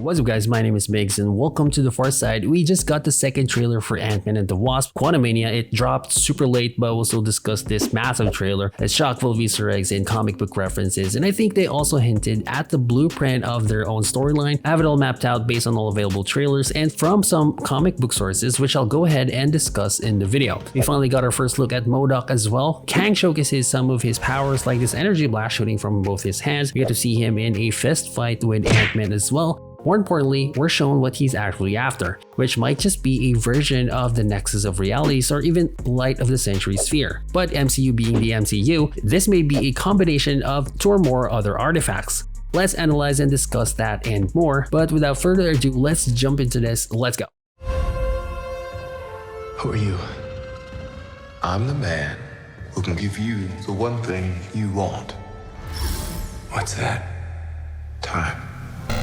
What's up guys, my name is Biggs and welcome to the far side. We just got the second trailer for Ant-Man and the Wasp Quantumania. It dropped super late, but we'll still discuss this massive trailer. It's chock full of Easter eggs and comic book references, and I think they also hinted at the blueprint of their own storyline. I have it all mapped out based on all available trailers and from some comic book sources, which I'll go ahead and discuss in the video. We finally got our first look at M.O.D.O.K as well. Kang showcases some of his powers like this energy blast shooting from both his hands. We get to see him in a fist fight with Ant-Man as well. More importantly, we're shown what he's actually after, which might just be a version of the Nexus of Realities or even Light of the Century Sphere. But MCU being the MCU, this may be a combination of two or more other artifacts. Let's analyze and discuss that and more, but without further ado, let's jump into this. Let's go. Who are you? I'm the man who can give you the one thing you want. What's that? Time.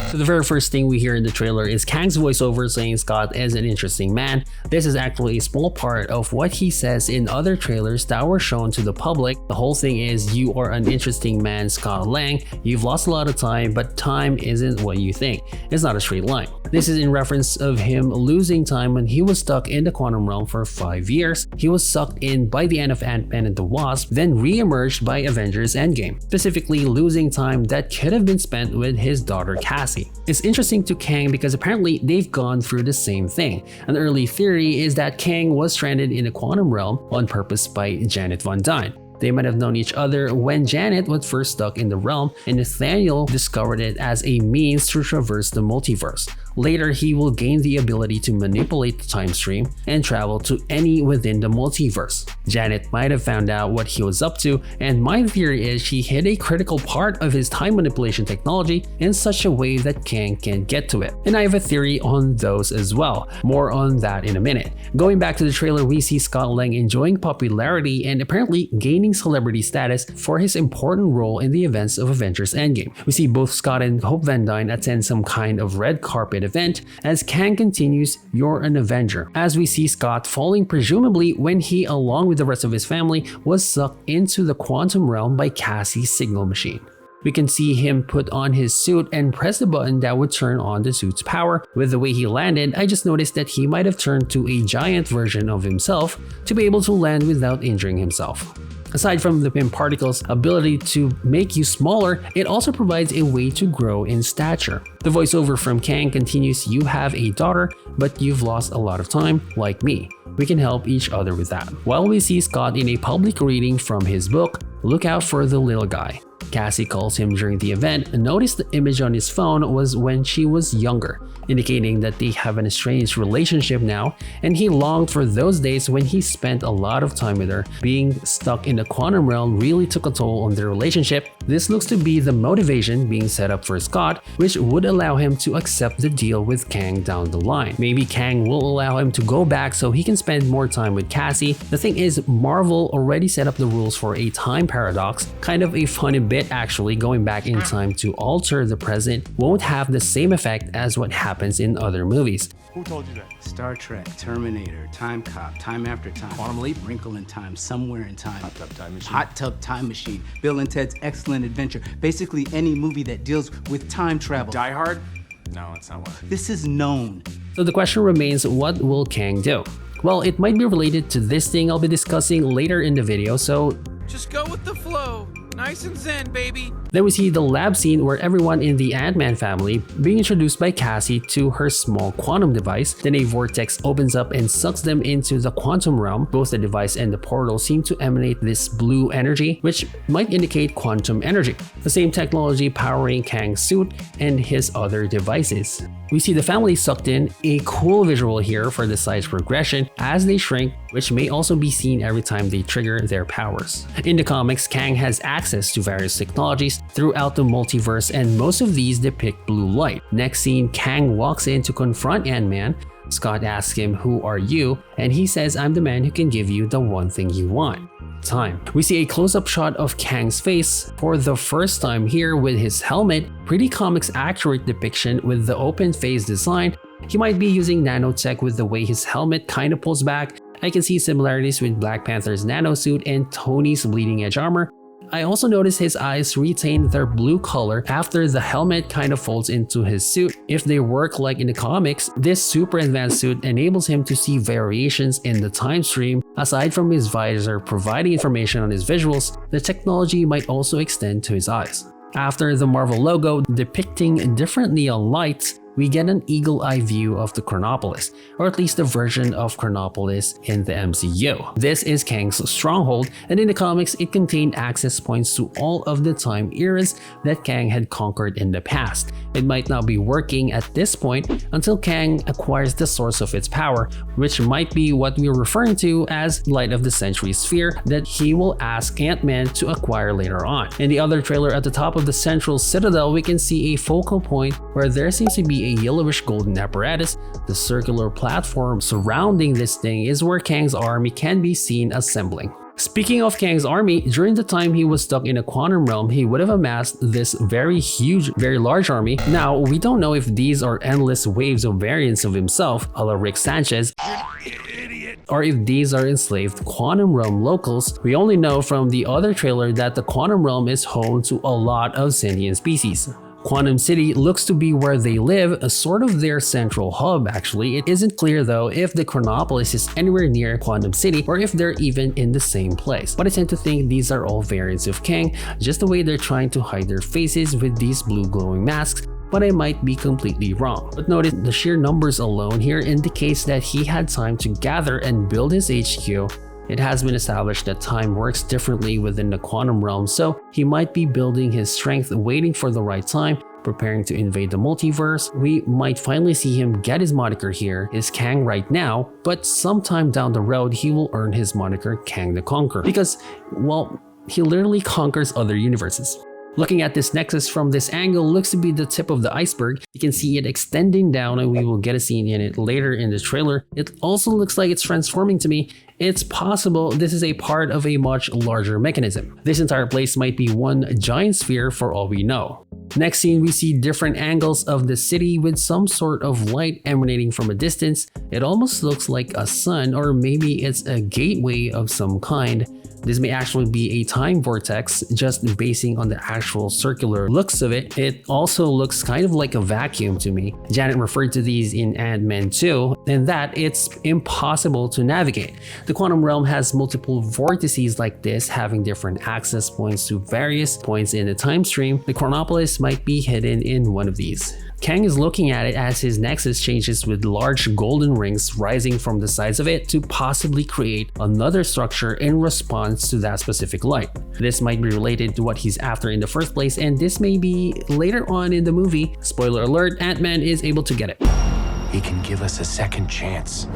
So the very first thing we hear in the trailer is Kang's voiceover saying Scott is an interesting man. This is actually a small part of what he says in other trailers that were shown to the public. The whole thing is, you are an interesting man, Scott Lang. You've lost a lot of time, but time isn't what you think. It's not a straight line. This is in reference of him losing time when he was stuck in the quantum realm for 5 years. He was sucked in by the end of Ant-Man and the Wasp, then re-emerged by Avengers Endgame, specifically losing time that could have been spent with his daughter Cassie. It's interesting to Kang because apparently they've gone through the same thing. An early theory is that Kang was stranded in the quantum realm on purpose by Janet Von Dyne. They might have known each other when Janet was first stuck in the realm and Nathaniel discovered it as a means to traverse the multiverse. Later, he will gain the ability to manipulate the time stream and travel to any within the multiverse. Janet might have found out what he was up to, and my theory is she hid a critical part of his time manipulation technology in such a way that Kang can get to it. And I have a theory on those as well. More on that in a minute. Going back to the trailer, we see Scott Lang enjoying popularity and apparently gaining celebrity status for his important role in the events of Avengers Endgame. We see both Scott and Hope Van Dyne attend some kind of red carpet event as Kang continues, "You're an Avenger," as we see Scott falling presumably when he, along with the rest of his family, was sucked into the quantum realm by Cassie's signal machine. We can see him put on his suit and press the button that would turn on the suit's power. With the way he landed, I just noticed that he might have turned to a giant version of himself to be able to land without injuring himself. Aside from the Pym particle's ability to make you smaller, it also provides a way to grow in stature. The voiceover from Kang continues, "You have a daughter, but you've lost a lot of time, like me. We can help each other with that." While we see Scott in a public reading from his book, "Look Out for the Little Guy." Cassie calls him during the event and noticed the image on his phone was when she was younger, indicating that they have an estranged relationship now, and he longed for those days when he spent a lot of time with her. Being stuck in the quantum realm really took a toll on their relationship. This looks to be the motivation being set up for Scott, which would allow him to accept the deal with Kang down the line. Maybe Kang will allow him to go back so he can spend more time with Cassie. The thing is, Marvel already set up the rules for a time paradox, kind of a funny bit actually. Going back in time to alter the present won't have the same effect as what happens in other movies. Who told you that? Star Trek, Terminator, Time Cop, Time After Time, Quantum Leap, Wrinkle in Time, Somewhere in Time, Hot Tub Time Machine. Hot Tub Time Machine, Bill and Ted's Excellent Adventure. Basically any movie that deals with time travel. Die Hard? No, that's not one. This is known. So the question remains, what will Kang do? Well, it might be related to this thing I'll be discussing later in the video, so just go with the flow. Nice and zen, baby. Then we see the lab scene where everyone in the Ant-Man family being introduced by Cassie to her small quantum device. Then a vortex opens up and sucks them into the quantum realm. Both the device and the portal seem to emanate this blue energy, which might indicate quantum energy, the same technology powering Kang's suit and his other devices. We see the family sucked in, a cool visual here for the size progression as they shrink, which may also be seen every time they trigger their powers. In the comics, Kang has access to various technologies throughout the multiverse, and most of these depict blue light. Next scene, Kang walks in to confront Ant-Man. Scott asks him, "Who are you?" and he says, "I'm the man who can give you the one thing you want. Time." We see a close-up shot of Kang's face for the first time here with his helmet. Pretty comics accurate depiction with the open face design. He might be using nanotech with the way his helmet kinda pulls back. I can see similarities with Black Panther's nanosuit and Tony's bleeding edge armor. I also noticed his eyes retain their blue color after the helmet kind of folds into his suit. If they work like in the comics, this super advanced suit enables him to see variations in the time stream. Aside from his visor providing information on his visuals, the technology might also extend to his eyes. After the Marvel logo depicting different neon lights, we get an eagle-eye view of the Chronopolis, or at least a version of Chronopolis in the MCU. This is Kang's stronghold, and in the comics, it contained access points to all of the time eras that Kang had conquered in the past. It might not be working at this point until Kang acquires the source of its power, which might be what we're referring to as Light of the Century Sphere that he will ask Ant-Man to acquire later on. In the other trailer at the top of the central citadel, we can see a focal point where there seems to be a yellowish golden apparatus. The circular platform surrounding this thing is where Kang's army can be seen assembling. Speaking of Kang's army, during the time he was stuck in a quantum realm, he would have amassed this very huge, very large army. Now, we don't know if these are endless waves of variants of himself, a la Rick Sanchez, or if these are enslaved quantum realm locals. We only know from the other trailer that the quantum realm is home to a lot of sentient species. Quantum City looks to be where they live, a sort of their central hub actually. It isn't clear though if the Chronopolis is anywhere near Quantum City or if they're even in the same place. But I tend to think these are all variants of Kang, just the way they're trying to hide their faces with these blue glowing masks. But I might be completely wrong. But notice the sheer numbers alone here indicates that he had time to gather and build his HQ. It has been established that time works differently within the quantum realm, so he might be building his strength, waiting for the right time, preparing to invade the multiverse. We might finally see him get his moniker here, is Kang right now, but sometime down the road he will earn his moniker Kang the Conqueror, because, well, he literally conquers other universes. Looking at this nexus from this angle looks to be the tip of the iceberg. You can see it extending down and we will get a scene in it later in the trailer. It also looks like it's transforming to me. It's possible this is a part of a much larger mechanism. This entire place might be one giant sphere for all we know. Next scene, we see different angles of the city with some sort of light emanating from a distance. It almost looks like a sun, or maybe it's a gateway of some kind. This may actually be a time vortex, just basing on the actual circular looks of it. It also looks kind of like a vacuum to me. Janet referred to these in Ant-Man 2, and that it's impossible to navigate. The quantum realm has multiple vortices like this, having different access points to various points in the time stream. The Chronopolis might be hidden in one of these. Kang is looking at it as his nexus changes with large golden rings rising from the sides of it to possibly create another structure in response to that specific light. This might be related to what he's after in the first place, and this may be later on in the movie. Spoiler alert, Ant-Man is able to get it. He can give us a second chance.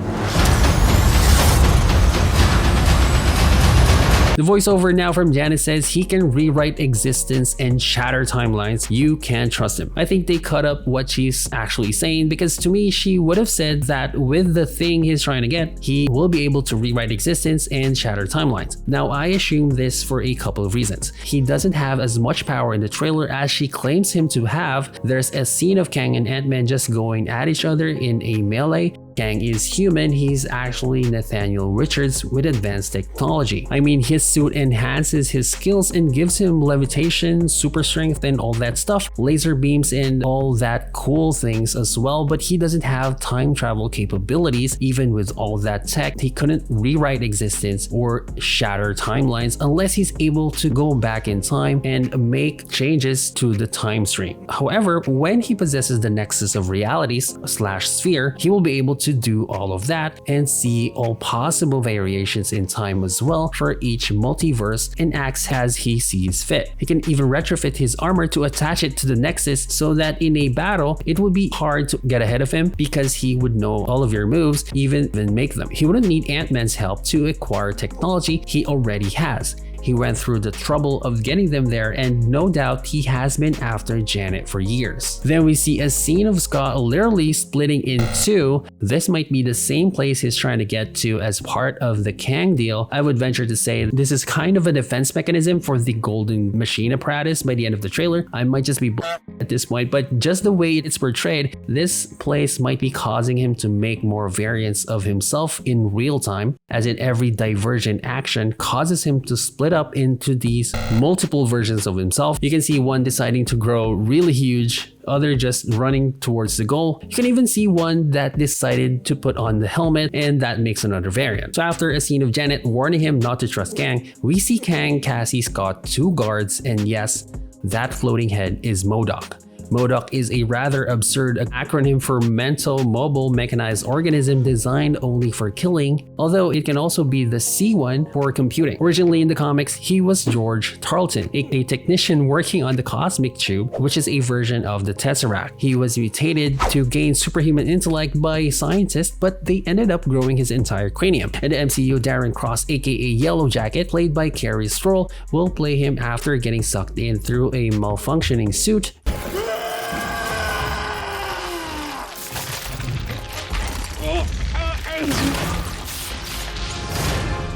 The voiceover now from Janet says he can rewrite existence and shatter timelines. You can't trust him. I think they cut up what she's actually saying, because to me she would have said that with the thing he's trying to get, he will be able to rewrite existence and shatter timelines. Now I assume this for a couple of reasons. He doesn't have as much power in the trailer as she claims him to have. There's a scene of Kang and Ant-Man just going at each other in a melee. Kang is human, he's actually Nathaniel Richards with advanced technology. I mean, his suit enhances his skills and gives him levitation, super strength, and all that stuff, laser beams and all that cool things as well, but he doesn't have time travel capabilities. Even with all that tech, he couldn't rewrite existence or shatter timelines unless he's able to go back in time and make changes to the time stream. However, when he possesses the Nexus of Realities / Sphere, he will be able to do all of that and see all possible variations in time as well for each multiverse, and acts as he sees fit. He can even retrofit his armor to attach it to the Nexus so that in a battle it would be hard to get ahead of him because he would know all of your moves, even make them. He wouldn't need Ant-Man's help to acquire technology he already has. He went through the trouble of getting them there, and no doubt he has been after Janet for years. Then we see a scene of Scott literally splitting in two. This might be the same place he's trying to get to as part of the Kang deal. I would venture to say this is kind of a defense mechanism for the golden machine apparatus by the end of the trailer. I might just be at this point, but just the way it's portrayed, this place might be causing him to make more variants of himself in real time, as in every divergent action causes him to split split up into these multiple versions of himself. You can see one deciding to grow really huge, other just running towards the goal. You can even see one that decided to put on the helmet, and that makes another variant. So after a scene of Janet warning him not to trust Kang, we see Kang, Cassie, Scott, 2 guards, and yes, that floating head is M.O.D.O.K. M.O.D.O.K is a rather absurd acronym for Mental Mobile Mechanized Organism designed only for killing, although it can also be the C1 for computing. Originally in the comics, he was George Tarleton, a technician working on the Cosmic Tube, which is a version of the Tesseract. He was mutated to gain superhuman intellect by scientists, but they ended up growing his entire cranium. In the MCU, Darren Cross aka Yellow Jacket, played by Carrie Stroll, will play him after getting sucked in through a malfunctioning suit.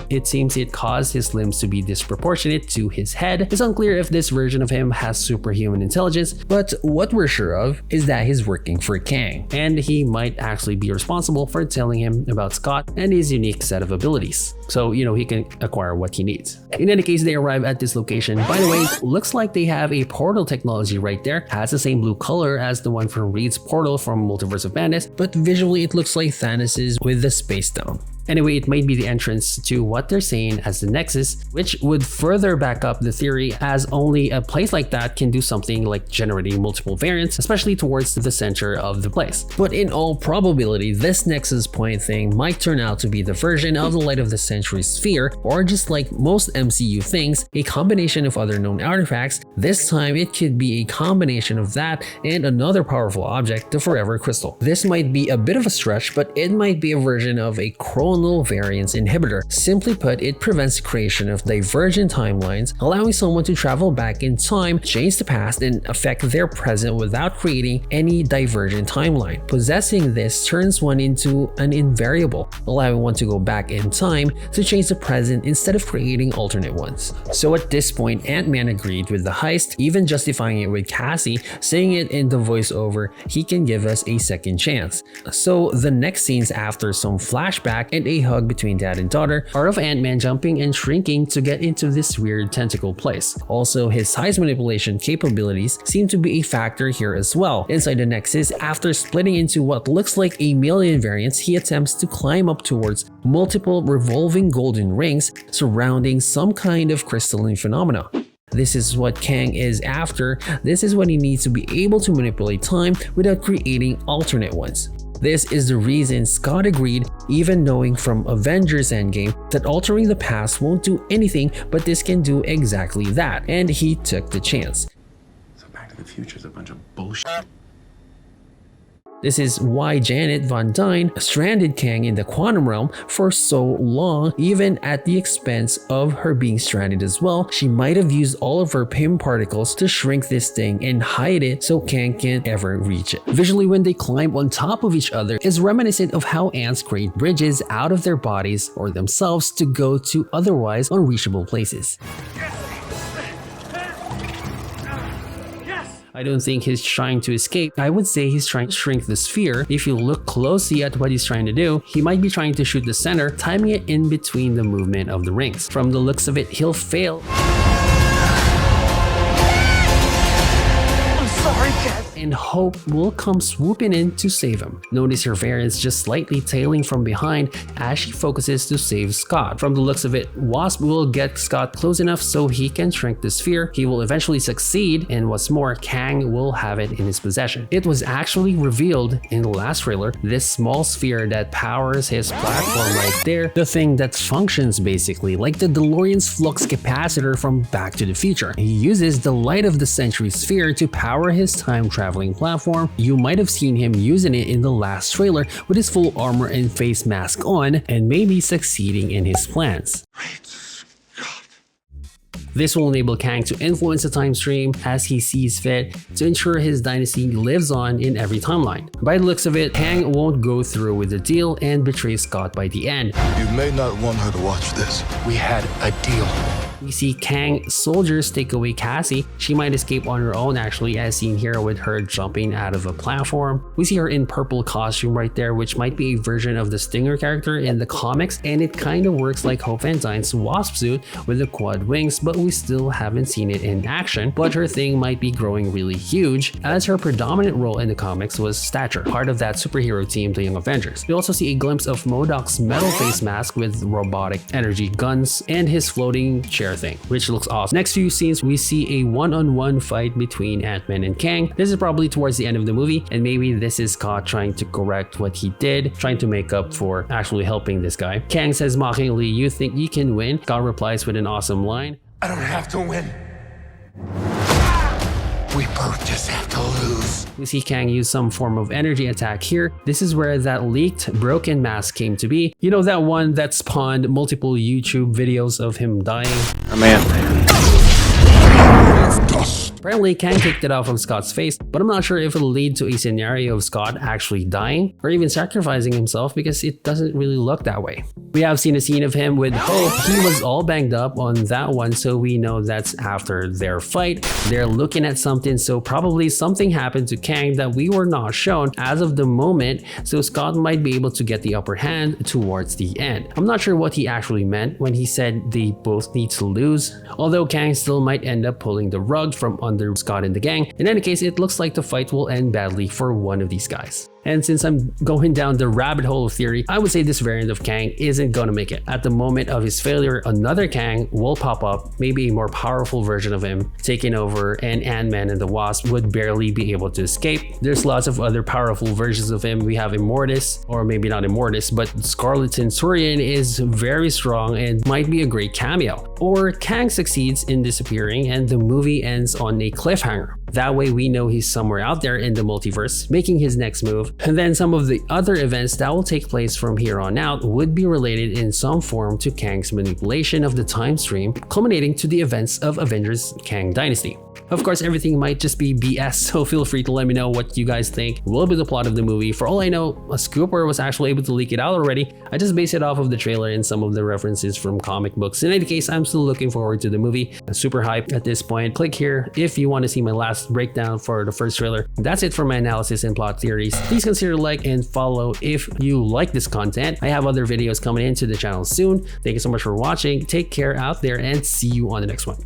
It seems it caused his limbs to be disproportionate to his head. It's unclear if this version of him has superhuman intelligence, but what we're sure of is that he's working for Kang, and he might actually be responsible for telling him about Scott and his unique set of abilities. So, he can acquire what he needs. In any case, they arrive at this location. By the way, looks like they have a portal technology right there. Has the same blue color as the one from Reed's portal from Multiverse of Madness, but visually it looks like Thanos's with the Space Stone. Anyway, it might be the entrance to what they're saying as the Nexus, which would further back up the theory, as only a place like that can do something like generating multiple variants, especially towards the center of the place. But in all probability, this Nexus point thing might turn out to be the version of the Light of the Century sphere, or just like most MCU things, a combination of other known artifacts. This time it could be a combination of that and another powerful object, the Forever Crystal. This might be a bit of a stretch, but it might be a version of a chronal variance inhibitor. Simply put, it prevents the creation of divergent timelines, allowing someone to travel back in time, change the past, and affect their present without creating any divergent timeline. Possessing this turns one into an invariable, allowing one to go back in time to change the present instead of creating alternate ones. So at this point, Ant-Man agreed with the heist, even justifying it with Cassie saying it in the voiceover, he can give us a second chance. So the next scenes after some flashback and a hug between dad and daughter are of Ant-Man jumping and shrinking to get into this weird tentacle place. Also, his size manipulation capabilities seem to be a factor here as well. Inside the Nexus, after splitting into what looks like a million variants, he attempts to climb up towards multiple revolving golden rings surrounding some kind of crystalline phenomena. This is what Kang is after. This is what he needs to be able to manipulate time without creating alternate ones. This is the reason Scott agreed, even knowing from Avengers Endgame that altering the past won't do anything, but this can do exactly that, and he took the chance. So Back to the Future is a bunch of bullshit. This is why Janet Von Dyne stranded Kang in the quantum realm for so long, even at the expense of her being stranded as well. She might have used all of her Pym particles to shrink this thing and hide it so Kang can't ever reach it. Visually, when they climb on top of each other is reminiscent of how ants create bridges out of their bodies or themselves to go to otherwise unreachable places. I don't think he's trying to escape. I would say he's trying to shrink the sphere. If you look closely at what he's trying to do, he might be trying to shoot the center, timing it in between the movement of the rings. From the looks of it, he'll fail. I'm sorry, Cat. And Hope will come swooping in to save him. Notice her variants just slightly tailing from behind as she focuses to save Scott. From the looks of it, Wasp will get Scott close enough so he can shrink the sphere. He will eventually succeed, and what's more, Kang will have it in his possession. It was actually revealed in the last trailer, this small sphere that powers his platform right there, the thing that functions basically like the DeLorean's flux capacitor from Back to the Future. He uses the Light of the Century sphere to power his time traveling platform. You might have seen him using it in the last trailer with his full armor and face mask on, and maybe succeeding in his plans. This will enable Kang to influence the time stream as he sees fit to ensure his dynasty lives on in every timeline. By the looks of it, Kang won't go through with the deal and betray Scott by the end. You may not want her to watch this. We had a deal. We see Kang soldiers take away Cassie. She might escape on her own actually, as seen here with her jumping out of a platform. We see her in purple costume right there, which might be a version of the Stinger character in the comics, and it kind of works like Hope Van Dyne's Wasp suit with the quad wings, but we still haven't seen it in action. But her thing might be growing really huge, as her predominant role in the comics was Stature, part of that superhero team, the Young Avengers. We also see a glimpse of M.O.D.O.K's metal face mask with robotic energy guns and his floating chair thing, which looks awesome. Next few scenes, we see a one-on-one fight between Ant-Man and Kang. This is probably towards the end of the movie, and maybe this is Scott trying to correct what he did, trying to make up for actually helping this guy. Kang says mockingly, "You think you can win?" Scott replies with an awesome line, I don't have to win. We both just have to lose. We see Kang use some form of energy attack here. This is where that leaked broken mask came to be. You know, that one that spawned multiple YouTube videos of him dying? I'm Ant-Man. Apparently, Kang kicked it out from Scott's face, but I'm not sure if it'll lead to a scenario of Scott actually dying or even sacrificing himself, because it doesn't really look that way. We have seen a scene of him with Hope. He was all banged up on that one, so we know that's after their fight. They're looking at something, so probably something happened to Kang that we were not shown as of the moment, so Scott might be able to get the upper hand towards the end. I'm not sure what he actually meant when he said they both need to lose, although Kang still might end up pulling the rug from under Scott and the gang. In any case, it looks like the fight will end badly for one of these guys. And since I'm going down the rabbit hole of theory, I would say this variant of Kang isn't gonna make it. At the moment of his failure, another Kang will pop up, maybe a more powerful version of him taking over, and Ant-Man and the Wasp would barely be able to escape. There's lots of other powerful versions of him. We have Immortus, or maybe not Immortus, but Scarlet Centurion is very strong and might be a great cameo. Or Kang succeeds in disappearing and the movie ends on a cliffhanger. That way we know he's somewhere out there in the multiverse making his next move, and then some of the other events that will take place from here on out would be related in some form to Kang's manipulation of the time stream, culminating to the events of Avengers Kang Dynasty. Of course, everything might just be BS, so feel free to let me know what you guys think will be the plot of the movie. For all I know, a scooper was actually able to leak it out already. I just based it off of the trailer and some of the references from comic books. In any case, I'm still looking forward to the movie. I'm super hyped at this point. Click here if you want to see my last breakdown for the first trailer. That's it for my analysis and plot theories. Please consider like and follow if you like this content. I have other videos coming into the channel soon. Thank you so much for watching. Take care out there and see you on the next one.